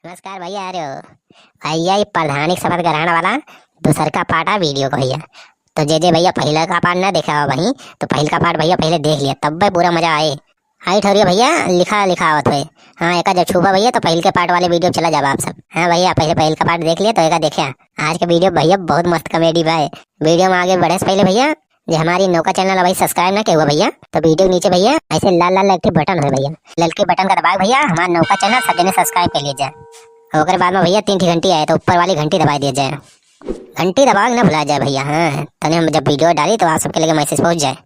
नमस्कार भैया। अरे हो भैया, ये प्रधानिक शपथ ग्रहण वाला दूसर का पार्ट है वीडियो को भैया। तो जे भैया पहला का पार्ट ना देखा हो वही तो पहल का पार्ट भैया पहले देख लिया, तब भाई पूरा मजा आए। हाँ ठहरिए भैया, लिखा लिखा आवत है। हाँ एक जब छुपा भैया तो पहल के पार्ट वाले वीडियो चला जाओ आप सब। हाँ भैया पहले पहल का पार्ट देख लिया तो एक देखा आज का वीडियो भैया बहुत मस्त कॉमेडी भाई। वीडियो में आगे बढ़े से पहले भैया जो हमारी नौका चैनल है भाई सब्सक्राइब ना किया हुआ भैया तो वीडियो के नीचे भैया ऐसे लाल लाल एक बटन है भैया, ललके बटन का दबाओ भैया, हमारा नौका चैनल सब जने सब्सक्राइब कर लीजिए। और बाद में भैया 3 घंटी आए तो ऊपर वाली घंटी दबा दिया जाए, घंटी दबा ना भुला जाए भैया। हाँ तने हम जब वीडियो डाली तो आप सबके लगे मैसेज पहुंच जाए।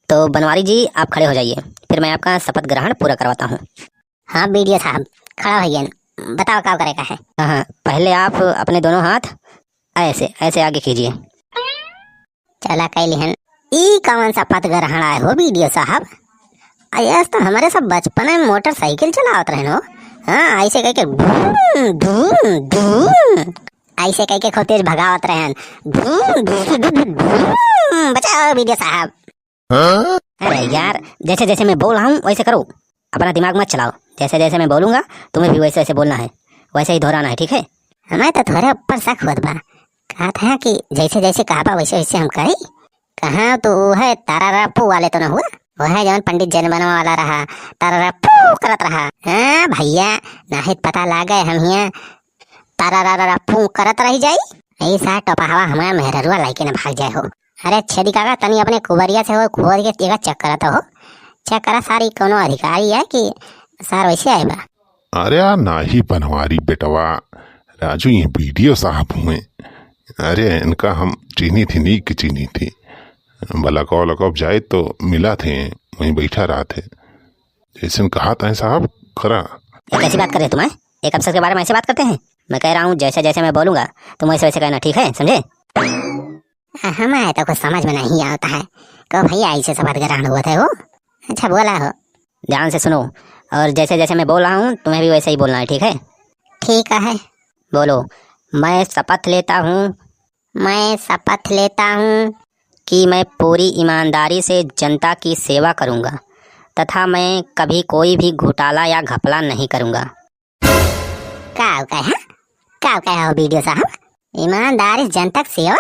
तो बनवारी जी आप खड़े हो जाइए, फिर मैं आपका शपथ ग्रहण पूरा करवाता हूँ। हाँ वीडियो साहब खड़ा भैया, बताओ क्या करेगा है। हाँ पहले आप अपने दोनों हाथ ऐसे ऐसे आगे कीजिए। चला कह लिहन ई कौन सा शपथ ग्रहण आए हो वीडियो साहब। अयस तो हमारे सब बचपन में मोटरसाइकिल चलावत रहे हो। हाँ ऐसे कह के धूम धूम धूम ऐसे कह के खूब तेज भगावत रहे। धूम धूम धूम बचाओ वीडियो साहब। अरे यार जैसे जैसे मैं बोल रहा हूँ वैसे करो, अपना दिमाग मत चलाओ। जैसे जैसे मैं बोलूंगा तुम्हें भी वैसे वैसे बोलना है, वैसे ही दोहराना है, ठीक है। हमें तो थोड़े ऊपर शक हुआ बा, कहा था कि जैसे जैसे कहा वैसे वैसे हम करी। कहा तो वो है तारा पू वाले तो ना हुआ, वो है जौन पंडित जन बनवा वाला रहा तारा पू करत रहा। हाँ भैया नाहित पता लागे हम हिया तारा पू करत रही जाई ऐसा टपहावा हमारा मेहररुआ लाइके न भाग जाए हो। अरे छेदी काका तनी अपने कुबरिया से हो खोद के एक चेक करत हो, चेक करा सारी कोनो अधिकारी है कि सार वैसे आए बा। अरे यार नाही बनवारी बेटवा राजू, ये वीडियो साहब हुए। अरे इनका हम चीनी थी नहीं कि चीनी थी बलाकौ लकौ जाए तो मिला थे, वहीं बैठा रहा थे जैसे कहा था साहब खरा। कैसी बात कर रहे तुम्हें, एक अफसर के बारे में ऐसे बात करते हैं। मैं कह रहा हूँ जैसे जैसे मैं बोलूंगा तुम वैसे वैसे कहना, ठीक है, समझे। हमारे तो कुछ समझ में नहीं आता है, कहो भैया ऐसे शपथ ग्रहण हुआ था वो। अच्छा बोला हो, ध्यान से सुनो और जैसे जैसे मैं बोल रहा हूँ तुम्हें भी वैसे ही बोलना है, ठीक है। ठीक है बोलो। मैं शपथ लेता हूँ, मैं शपथ लेता हूँ कि मैं पूरी ईमानदारी से जनता की सेवा करूँगा तथा मैं कभी कोई भी घोटाला या घपला नहीं करूँगा। क्या कहा हो वीडियो साहब, ईमानदारी जनता की सेवा,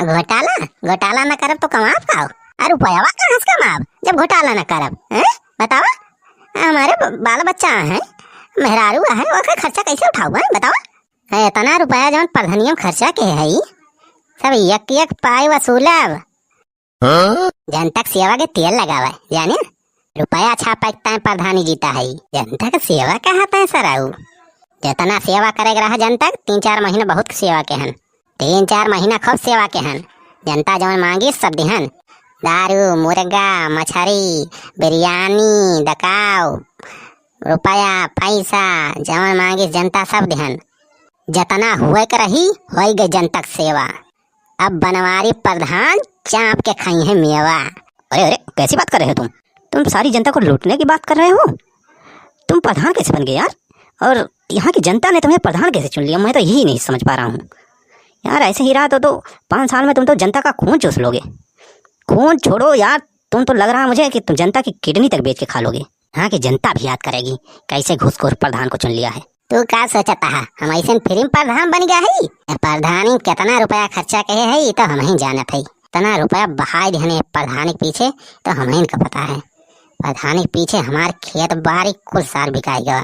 घोटाला घोटाला न करब तो कमाब का और रुपया कहाँ से कमाब जब घोटाला न करब। बताओ हमारे बाल बच्चा है मेहरारू है ओकर खर्चा कैसे उठाऊंगा बताओ। इतना रुपया जौन प्रधानियम खर्चा के है सब एक एक पाई वसूलब, जनता की सेवा के तेल लगावा जाने रुपया अच्छा पैकता है प्रधानी जीता है। जनता की सेवा कहा पैसा रहू, जितना सेवा करेगा रहा जनता 3-4 महीना बहुत सेवा के हन, 3-4 महीना खूब सेवा के हन। जनता जौन मांगी सब दिहन, दारू मुर्गा मछली बिरयानी दकाव रुपया पैसा जौन मांगी जनता सब दिहन। जितना हुए कर रही हो गई जनता की सेवा। अब बनवारी प्रधान चाप के खाई है मेवा। अरे अरे कैसी बात कर रहे हो तुम सारी जनता को लूटने की बात कर रहे हो। तुम प्रधान कैसे बन गए यार, और यहाँ की जनता ने तुम्हें प्रधान कैसे चुन लिया, मैं तो यही नहीं समझ पा रहा हूँ यार। ऐसे ही रहा तो 5 साल में तुम तो जनता का खून चूस लोगे। खून छोड़ो यार, तुम तो लग रहा है मुझे कि तुम जनता की किडनी तक बेच के खा लोगे। यहाँ की जनता भी याद करेगी कैसे घुसखोर प्रधान को चुन लिया है। तू क्या सोचता है हम ऐसे फ्री में प्रधान बन गया है। प्रधानी कितना रुपया खर्चा कहे है तो हम ही जानत है, इतना रुपया बहाई देने प्रधानी के पीछे तो हम ही का पता है। प्रधानी के पीछे हमारे खेत बारी कुल साल बिकाएगा।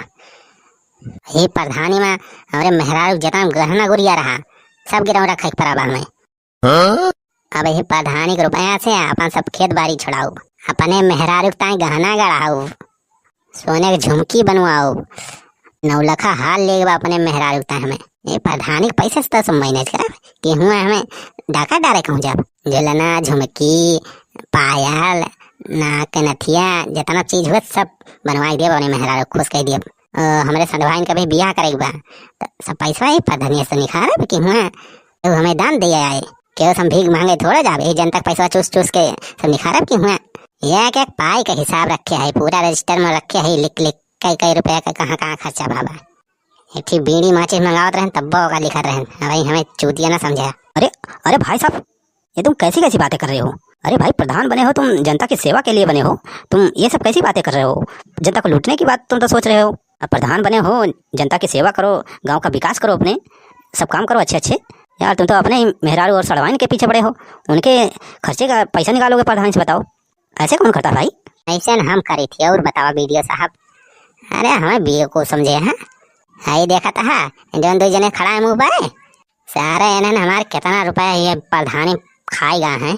ये प्रधानी में हमारे मेहरारू जितना गहना गुड़िया रहा सब गिरव रखे पराबा में। अब यही प्रधानी के रुपया से अपन सब खेत बाड़ी छुड़ाओ, अपने मेहरारू ताई गहना गढ़ाओ, सोने की झुमकी बनवाओ, 9 लाख हाल लेगा अपने मेहरारू ताई हमें। ये प्रधानी के पैसे से तो मैनेज कर कि हुआ हमें डाका डारे कहूँ जब झुलना झुमकी पायल नाक नथिया जितना चीज हुआ सब बनवा दिए अपने मेहरारू खुश कह दिए। हमारे संडभाइन का भी बियाह करेगा तो सब पैसा ही प्रधानी से निखार कि हुआ तो हमें दान दिया आए क्यों हम भीख मांगे थोड़ा जावे जनता पैसा चूस चूस के सब निखारब कि हुआ एक एक पाई का हिसाब रखे है, पूरा रजिस्टर में रखे है, लिख लिख कई रुपया का कहाँ खर्चा बाबा। एक ठीक बीड़ी माचिस मंगावत रहे तब का लिखा रहे भाई हमें चूतिया ना समझा। अरे अरे भाई साहब ये तुम कैसी कैसी बातें कर रहे हो। अरे भाई प्रधान बने हो तुम, जनता की सेवा के लिए बने हो तुम, ये सब कैसी बातें कर रहे हो। जनता को लूटने की बात तुम तो सोच रहे हो। अब प्रधान बने हो, जनता की सेवा करो, गांव का विकास करो, अपने सब काम करो अच्छे अच्छे। यार तुम तो अपने ही मेहरारू और सड़वाइन के पीछे पड़े हो, उनके खर्चे का पैसा निकालोगे प्रधान से, बताओ ऐसे कौन करता भाई? ऐसे न हम करी थी और बतावा वीडियो साहब। अरे हमें बीए को समझे हैं, आई देखा था जो दो जने खड़ा है मुँह पर, सारे इन्होंने हमारे कितना रुपया ये प्रधानी खाएगा है।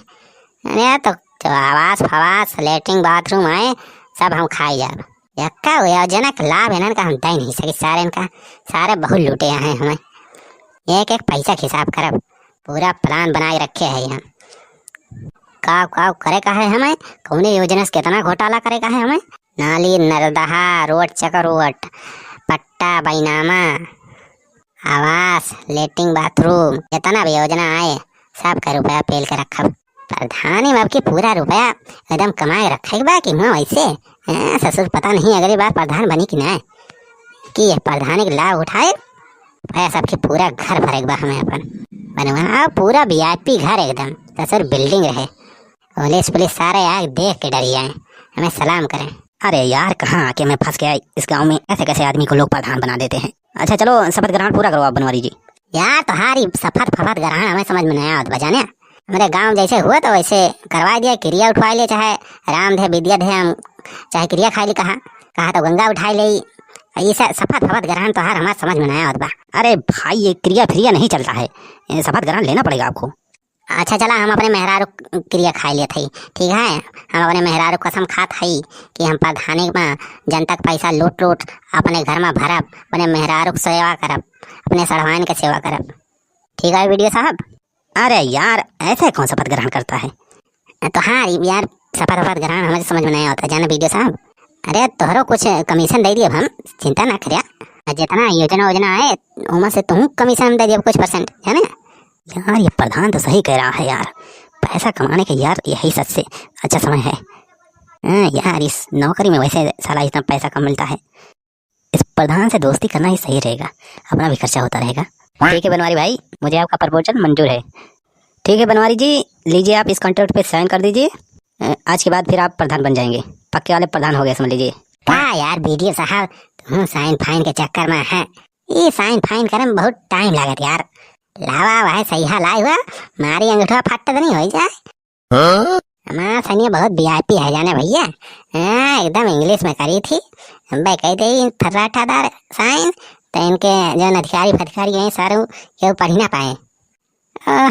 अरे तो आवास फवास लेटरिन बाथरूम आए सब हम खाई जा यक्का योजनक लाभ इन्हन का हम दे नहीं सके, सारे इनका सारे बहुत लूटे हैं हमें। एक एक पैसा के हिसाब करब, पूरा प्लान बनाए रखे है यहाँ। काव काव करे का है हमें, कौन योजना से कितना घोटाला करे का है हमें। नाली नरदहा रोड चकरोट पट्टा बैनामा आवास लेटरिन बाथरूम जितना भी योजना आए सब का रुपया पेल के रखब। प्रधानी में अब की पूरा रुपया एकदम कमाए रखे बा कि हुआ वैसे ससुर पता नहीं अगली बार प्रधान बनी कि ना, कि ये प्रधानी का लाभ उठाए पैसा सबके पूरा घर भरेगा बा हमें अपन बनवा पूरा वीआईपी घर एकदम ससुर बिल्डिंग रहे, पुलिस पुलिस सारे आग देख के डरी आए हमें सलाम करें। अरे यार कहाँ आके मैं फंस गया इस गांव में, ऐसे कैसे आदमी को लोग प्रधान बना देते हैं। अच्छा चलो शपथ ग्रहण पूरा करो आप बनवारी जी। यार तुम्हारी शपथ फपथ ग्रहण हमें समझ में नहीं आया बजाने, हमारे गांव जैसे हुआ तो वैसे करवा दिया, क्रिया उठवा ले, चाहे राम थे विद्या थे हम, चाहे क्रिया खाई ली, कहा तो गंगा उठाई ली, ये शपथ फपथ ग्रहण तो हर हमारे समझ में नहीं आया बा। अरे भाई ये क्रिया फ्रिया नहीं चलता है, शपथ ग्रहण लेना पड़ेगा आपको। अच्छा चला हम अपने मेहरारू क्रिया खाई लिए थे, ठीक है हम अपने मेहरारू कसम खात हई कि हम प्रधानी में जनता का पैसा लूट लूट अपने घर में भरब, अपने मेहरारू की सेवा करब, अपने सड़वाइन की सेवा करब, ठीक है वीडियो साहब। अरे यार ऐसे कौन शपथ ग्रहण करता है? तो हाँ यार शपथ वपथ ग्रहण हमें समझ में नहीं आता जाना वीडियो साहब। अरे तोहरो कुछ कमीशन दे दिए हम, चिंता ना करिया, जितना योजना वोजना आए उमा से तुम कमीशन दे दिए कुछ परसेंट है ना। यार ये प्रधान तो सही कह रहा है यार, पैसा कमाने का यार यही सबसे अच्छा समय है। यार इस नौकरी में वैसे साला इतना पैसा कम मिलता है, इस प्रधान से दोस्ती करना ही सही रहेगा, अपना भी खर्चा होता रहेगा। ठीक है बनवारी भाई, मुझे आपका प्रपोजल मंजूर है। ठीक है बनवारी जी, लीजिए आप इस कॉन्ट्रैक्ट पे साइन कर दीजिए, आज के बाद फिर आप प्रधान बन जाएंगे, पक्के वाले प्रधान हो गए समझ लीजिए। क्या यार वीडियो साहब तुम साइन फाइन के चक्कर में है, ये साइन फाइन करे में बहुत टाइम लागत यार, लावा भाई सही लाई हुआ मारी अंगूठा फट तो नहीं हो जाए। हमारा सनिया बहुत वीआईपी है जाने भैया, एकदम इंग्लिश में करी थी, भाई कहते ही फर्राठादार साइन तो इनके जो अधिकारी फटकारी हैं सारे केवल पढ़ ही ना पाए।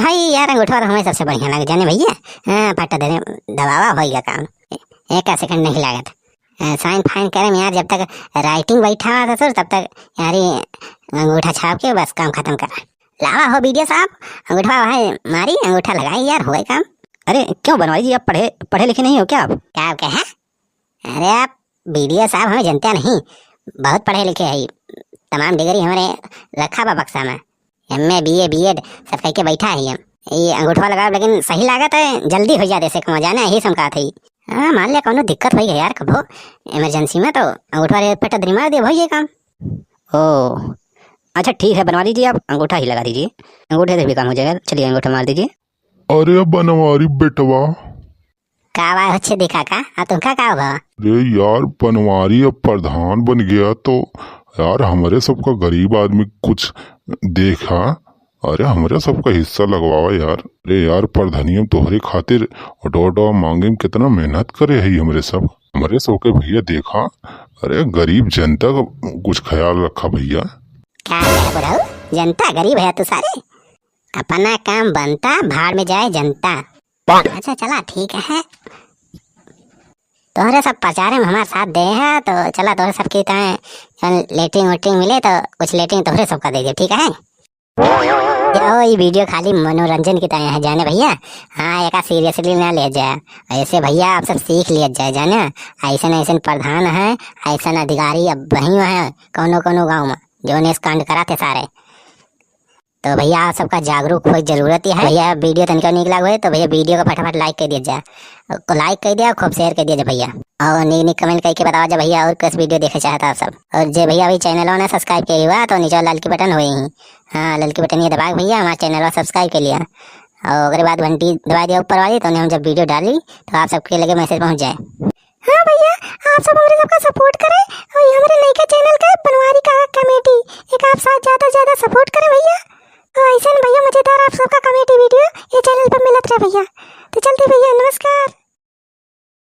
हाई यार अंगूठा तो हमें सबसे बढ़िया लगे जाने भैया, फट देने दबावा हो गया काम, एक सेकंड नहीं लागत। साइन फाइन करें यार, जब तक राइटिंग बैठा हुआ था सर तब तक यार अंगूठा छाप के बस काम खत्म करा। लावा हो वीडियो साहब अंगूठा भाई मारी अंगूठा लगाई यार हो गए काम। अरे क्यों बनवारी जी आप पढ़े लिखे नहीं हो क्या? आप क्या है? अरे आप वीडियो साहब हमें जनता नहीं बहुत पढ़े लिखे है, तमाम डिग्री हमारे रखा बा बक्सा में, एमए बीए बीएड सब कह के बैठा है हम। ये अंगूठा लगा लेकिन सही लागत है, जल्दी हो जाए कमा जाना यही समका थी। हाँ मान लिया कोनो दिक्कत हो गई यार कबो इमरजेंसी में तो अंगूठा पे टदरी मार दे भाई काम। ओ अच्छा ठीक है बनवारी जी, आप अंगूठा ही लगा दीजिए, अंगूठे से भी काम हो जाएगा। चलिए अंगूठा मार दीजिए। अरे बनवारी बेटवा का बात अच्छे दिखा का तुमका का हुआ? अरे यार बनवारी अब प्रधान बन गया तो यार हमारे सबका गरीब आदमी कुछ देखा, अरे हमारे सबका हिस्सा लगवावा यार। अरे यार प्रधानियम तोहरे खातिर ऑटो मांगे में कितना मेहनत करे है हमारे सबके भैया देखा, अरे गरीब जनता का कुछ ख्याल रखा भैया। क्या बुढ़ाऊ जनता गरीब है तू सारे, अपना काम बनता भाड़ में जाए जनता। अच्छा चला ठीक है, तोहरे सब प्रचार में हमारे साथ दे है तो चला तोहरे सबकी लेटरिंग वेटरिंग मिले तो कुछ लेटरिंग तोहरे सबका दे दे, ठीक है। ये वीडियो खाली मनोरंजन की तरह है जाने भैया, हाँ एक सीरियसली ना ले जाए, ऐसे भैया आप सब सीख लिया जाए जाने, ऐसा ऐसा प्रधान है ऐसा अधिकारी अब वही है कोनो कोनो गाँव में जो ने कांड करा थे सारे, तो भैया आप सबका जागरूक हो जरूरत है भैया। वीडियो तनिक निकला हुआ है तो भैया वीडियो को फटाफट लाइक कर दिया जाए, लाइक कर दिया खूब शेयर कर दिया भैया, और निक कमेंट करके बताओ जा भैया और किस वीडियो देखे चाहता आप सब। और जो भैया अभी चैनल ने सब्सक्राइब किया हुआ तो नीचे लाल की बटन हुई ही, हाँ लाल की बटन ये दबा भैया हमारे चैनल सब्सक्राइब कर लिया, और अगर बाद घंटी दबा दिया ऊपर वाली तो हम जब वीडियो डाली तो आप सबके लगे मैसेज पहुँच जाए। हाँ भैया, आप सब हमारे सबका सपोर्ट करें और ये हमारे नई का चैनल का बनवारी का कमेटी एक आप साथ ज्यादा से ज्यादा सपोर्ट करें भैया। और ऐसा भैया मजेदार आप सबका कमेटी वीडियो ये चैनल पर मिलत रहे भैया। तो चलते भैया, नमस्कार।